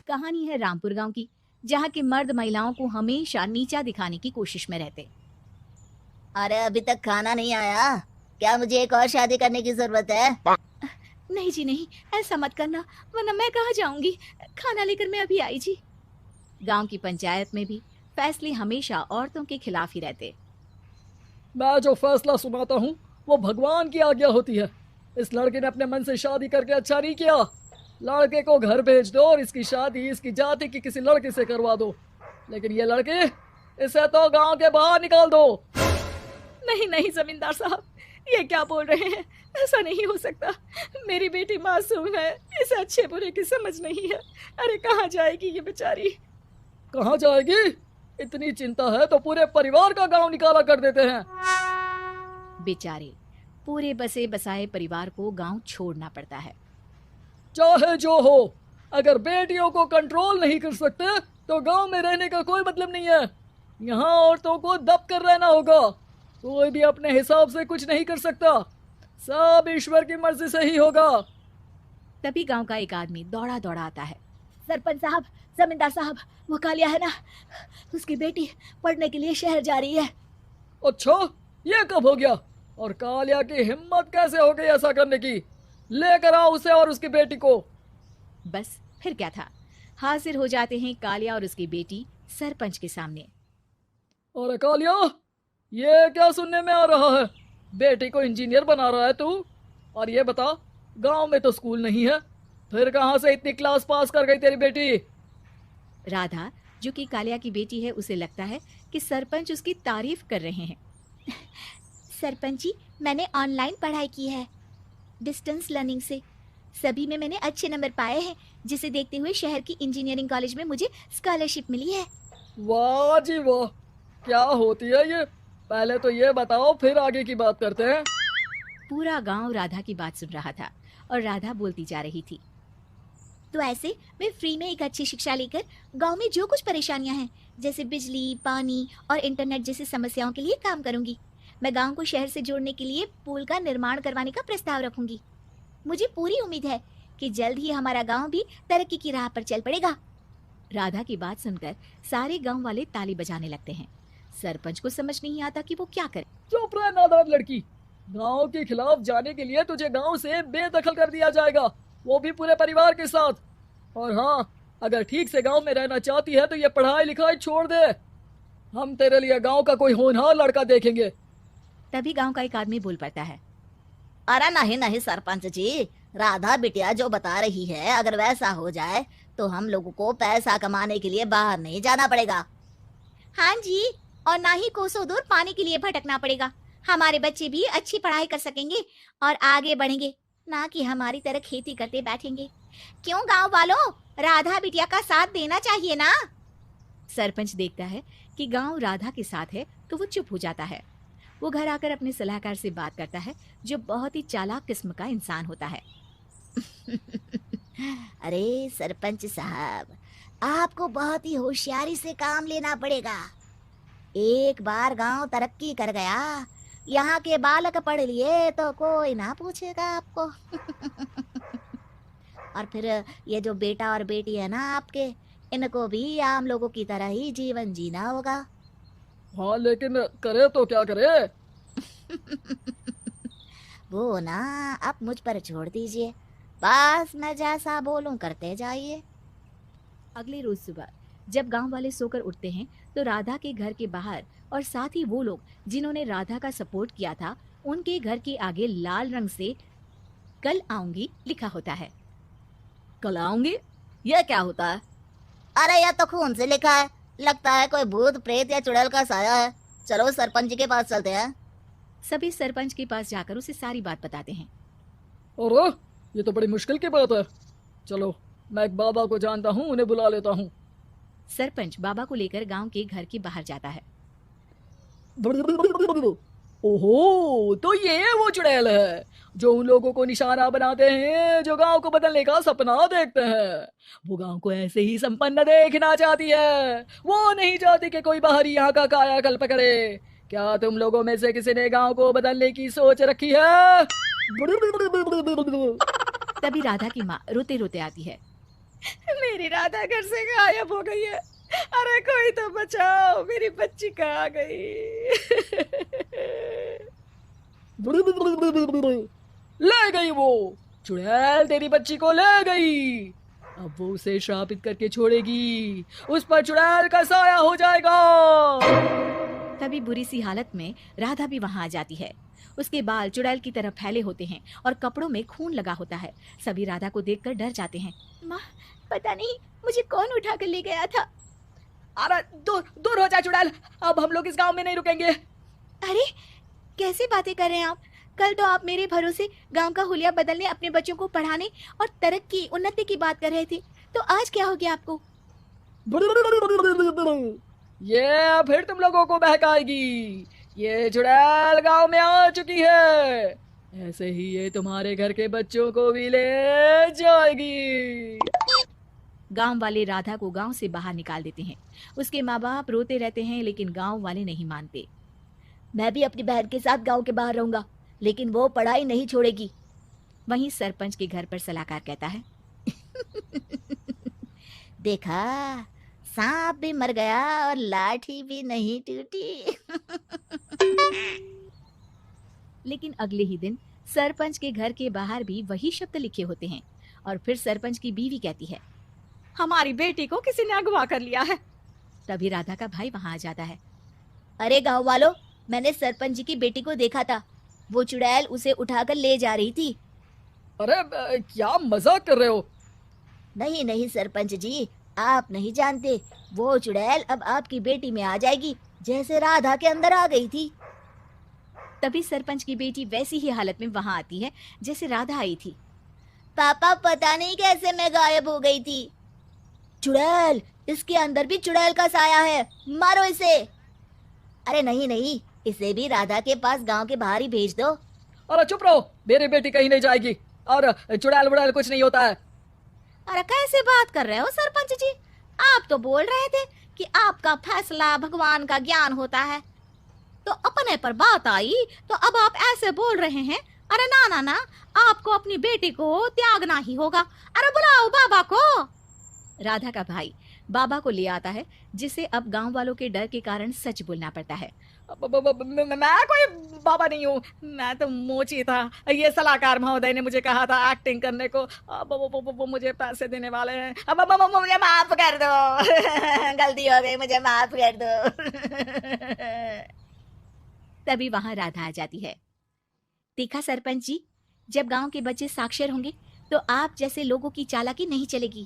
कहानी है रामपुर गांव की, जहाँ के मर्द महिलाओं को हमेशा नीचा दिखाने की कोशिश में रहते। अरे अभी तक खाना नहीं आया, क्या मुझे एक और शादी करने की जरूरत है? नहीं जी नहीं, ऐसा मत करना, वरना मैं कहाँ जाऊंगी। खाना लेकर मैं अभी आई जी। गांव की पंचायत में भी फैसले हमेशा औरतों के खिलाफ ही रहते। मैं जो फैसला सुनाता हूँ वो भगवान की आज्ञा होती है। इस लड़के ने अपने मन से शादी करके अच्छा नहीं किया। लड़के को घर भेज दो और इसकी शादी इसकी जाति की किसी लड़के से करवा दो, लेकिन ये लड़के, इसे तो गांव के बाहर निकाल दो। नहीं नहीं जमींदार साहब, ये क्या बोल रहे हैं? ऐसा नहीं हो सकता। मेरी बेटी मासूम है, इसे अच्छे बुरे की समझ नहीं है। अरे कहाँ जाएगी ये बेचारी? कहाँ जाएगी? इतनी चिंता है तो पूरे परिवार का गांव निकाला कर देते हैं। बेचारे पूरे बसे बसाए परिवार को गांव छोड़ना पड़ता है। चाहे जो हो, अगर बेटियों को कंट्रोल नहीं कर सकते तो गांव में रहने का कोई मतलब नहीं है। यहाँ औरतों को दब कर रहना होगा। कोई भी अपने हिसाब से कुछ नहीं कर सकता, सब ईश्वर की मर्जी से ही होगा। तभी गांव का एक आदमी दौड़ा दौड़ा आता है। सरपंच साहब, जमींदार साहब, वो कालिया है ना, उसकी बेटी पढ़ने के लिए शहर जा रही है। अच्छा, ये कब हो गया? और कालिया की हिम्मत कैसे हो गई ऐसा करने की? लेकर आओ उसे और उसकी बेटी को। बस फिर क्या था, हाजिर हो जाते हैं कालिया और उसकी बेटी सरपंच के सामने। और कालिया, ये क्या सुनने में आ रहा है? बेटी को इंजीनियर बना रहा है तू? और ये बता, गांव में तो स्कूल नहीं है, फिर कहां से इतनी क्लास पास कर गई तेरी बेटी? राधा, जो कि कालिया की बेटी है, उसे लगता है कि सरपंच उसकी तारीफ कर रहे हैं। सरपंच जी, मैंने ऑनलाइन पढ़ाई की है, डिस्टेंस लर्निंग से। सभी में मैंने अच्छे नंबर पाए हैं, जिसे देखते हुए शहर की इंजीनियरिंग कॉलेज में मुझे स्कॉलरशिप मिली है। वाह जी वाह, क्या होती है ये? पहले तो ये बताओ, फिर आगे की बात करते हैं। पूरा गांव राधा की बात सुन रहा था और राधा बोलती जा रही थी। तो ऐसे मैं फ्री में एक अच्छी शिक्षा लेकर गांव में जो कुछ परेशानियां हैं, जैसे बिजली, पानी और इंटरनेट जैसी समस्याओं के लिए काम करूंगी। मैं गांव को शहर से जोड़ने के लिए पुल का निर्माण करवाने का प्रस्ताव रखूंगी। मुझे पूरी उम्मीद है कि जल्द ही हमारा गांव भी तरक्की की राह पर चल पड़ेगा। राधा की बात सुनकर सारे गांव वाले ताली बजाने लगते हैं। सरपंच को समझ नहीं आता कि वो क्या करे। चुप रह नादान लड़की, गांव के खिलाफ जाने के लिए तुझे गांव से बेदखल कर दिया जाएगा, वो भी पूरे परिवार के साथ। और हाँ, अगर ठीक से गांव में रहना चाहती है तो ये पढ़ाई लिखाई छोड़ दे। हम तेरे लिए गांव का कोई होनहार लड़का देखेंगे। तभी गांव का एक आदमी बोल पड़ता है। अरे नहीं नहीं सरपंच जी, राधा बिटिया जो बता रही है, अगर वैसा हो जाए तो हम लोगों को पैसा कमाने के लिए बाहर नहीं जाना पड़ेगा। हाँ जी, और ना ही कोसों दूर पानी के लिए भटकना पड़ेगा। हमारे बच्चे भी अच्छी पढ़ाई कर सकेंगे और आगे बढ़ेंगे, ना कि हमारी तरह खेती करते बैठेंगे। क्यों गांव वालों, राधा बिटिया का साथ देना चाहिए ना। सरपंच देखता है कि गांव राधा के साथ है तो वो चुप हो जाता है। वो घर आकर अपने सलाहकार से बात करता है, जो बहुत ही चालाक किस्म का इंसान होता है। अरे सरपंच साहब, आपको बहुत ही होशियारी से काम लेना पड़ेगा। एक बार गांव तरक्की कर गया, यहाँ के बालक पढ़ लिए तो कोई ना पूछेगा आपको। और फिर ये जो बेटा और बेटी है ना आपके, इनको भी आम लोगों की तरह ही जीवन जीना होगा। हाँ, लेकिन करे तो क्या करे? वो ना आप मुझ पर छोड़ दीजिए, बस मैं जैसा बोलूं करते जाइए। अगले रोज सुबह जब गांव वाले सोकर उठते हैं तो राधा के घर के बाहर और साथ ही वो लोग जिन्होंने राधा का सपोर्ट किया था, उनके घर के आगे लाल रंग से कल आऊंगी लिखा होता है। कल आऊंगी? ये क्या होता है? अरे यह तो खून से लिखा है, लगता है कोई भूत प्रेत या चुड़ैल का साया है। चलो सरपंच के पास चलते हैं। सभी सरपंच के पास जाकर उसे सारी बात बताते हैं। और ये तो बड़ी मुश्किल की बात है। चलो, मैं एक बाबा को जानता हूँ, उन्हें बुला लेता हूँ। सरपंच बाबा को लेकर गांव के घर के बाहर जाता है। ओहो, तो ये वो चुड़ैल है जो उन लोगों को निशाना बनाते हैं जो गांव को बदलने का सपना देखते हैं। वो गांव को ऐसे ही संपन्न देखना चाहती है, वो नहीं चाहती कि कोई बाहरी यहाँ का कायाकल्प करे। क्या तुम लोगों में से किसी ने गांव को बदलने की सोच रखी है? तभी राधा की माँ रोते रोते आती है। मेरी राधा घर से गायब हो गई है। अरे कोई तो बचाओ, मेरी बच्ची कहाँ गई? ले गई वो, चुड़ैल तेरी बच्ची को ले गई। अब वो उसे श्रापित करके छोड़ेगी, उस पर चुड़ैल का साया हो जाएगा। तभी बुरी सी हालत में राधा भी वहां आ जाती है। उसके बाल चुड़ैल की तरह फैले होते हैं और कपड़ों में खून लगा होता है। सभी राधा को देखकर डर जाते हैं। माँ, पता नहीं मुझे कौन उठा कर ले गया था। अरे दूर दूर हो जा चुड़ैल, अब हम लोग इस गांव में नहीं रुकेंगे। अरे कैसे बातें कर रहे हैं आप? कल तो आप मेरे भरोसे गांव का हुलिया बदलने, अपने बच्चों को पढ़ाने और तरक्की उन्नति की बात कर रहे थे, तो आज क्या हो गया आपको? ये फिर तुम लोगों को बहकाएगी। ये चुड़ैल गांव में आ चुकी है, ऐसे ही ये तुम्हारे घर के बच्चों को भी ले जाएगी। गांव वाले राधा को गांव से बाहर निकाल देते हैं। उसके माँ बाप रोते रहते हैं, लेकिन गांव वाले नहीं मानते। मैं भी अपनी बहन के साथ गांव के बाहर रहूंगा, लेकिन वो पढ़ाई नहीं छोड़ेगी। वहीं सरपंच के घर पर सलाहकार कहता है, देखा, सांप भी मर गया और लाठी भी नहीं टूटी। लेकिन अगले ही दिन सरपंच के घर के बाहर भी वही शब्द लिखे होते हैं। और फिर सरपंच की बीवी कहती है, हमारी बेटी को किसी ने अगवा कर लिया है। तभी राधा का भाई वहां आ जाता है। अरे गांव वालों, मैंने सरपंच जी की बेटी को देखा था, वो चुड़ैल उसे उठाकर ले जा रही थी। अरे क्या मजाक कर रहे हो? नहीं नहीं सरपंच जी, आप नहीं जानते, वो चुड़ैल अब आपकी बेटी में आ जाएगी, जैसे राधा के अंदर आ गई थी। तभी सरपंच की बेटी वैसी ही हालत में वहां आती है जैसे राधा आई थी। पापा, पता नहीं कैसे मैं गायब हो गई थी। चुड़ैल, इसके अंदर भी चुड़ैल का साया है, मारो इसे। अरे नहीं नहीं, इसे भी राधा के पास गांव के बाहर ही भेज दो। अरे चुप रहो, मेरी बेटी कहीं नहीं जाएगी, और चुड़ैल वुड़ैल कुछ नहीं होता है। अरे कैसे बात कर रहे हो सरपंच जी? आप तो बोल रहे थे कि आपका फैसला भगवान का ज्ञान होता है, तो अपने पर बात आई तो अब आप ऐसे बोल रहे हैं। अरे ना ना ना, आपको अपनी बेटी को त्यागना ही होगा। अरे बुलाओ बाबा को। राधा का भाई बाबा को ले आता है, जिसे अब गांव वालों के डर के कारण सच बोलना पड़ता है। मैं कोई बाबा नहीं हूँ, मैं तो मोची था। ये सलाहकार महोदय ने मुझे कहा था एक्टिंग करने को, अब वो मुझे पैसे देने वाले हैं। अब मुझे माफ कर दो। गलती हो गई, मुझे माफ कर दो। तभी वहां राधा आ जाती है। देखा सरपंच जी, जब गांव के बच्चे साक्षर होंगे तो आप जैसे लोगों की चालाकी नहीं चलेगी।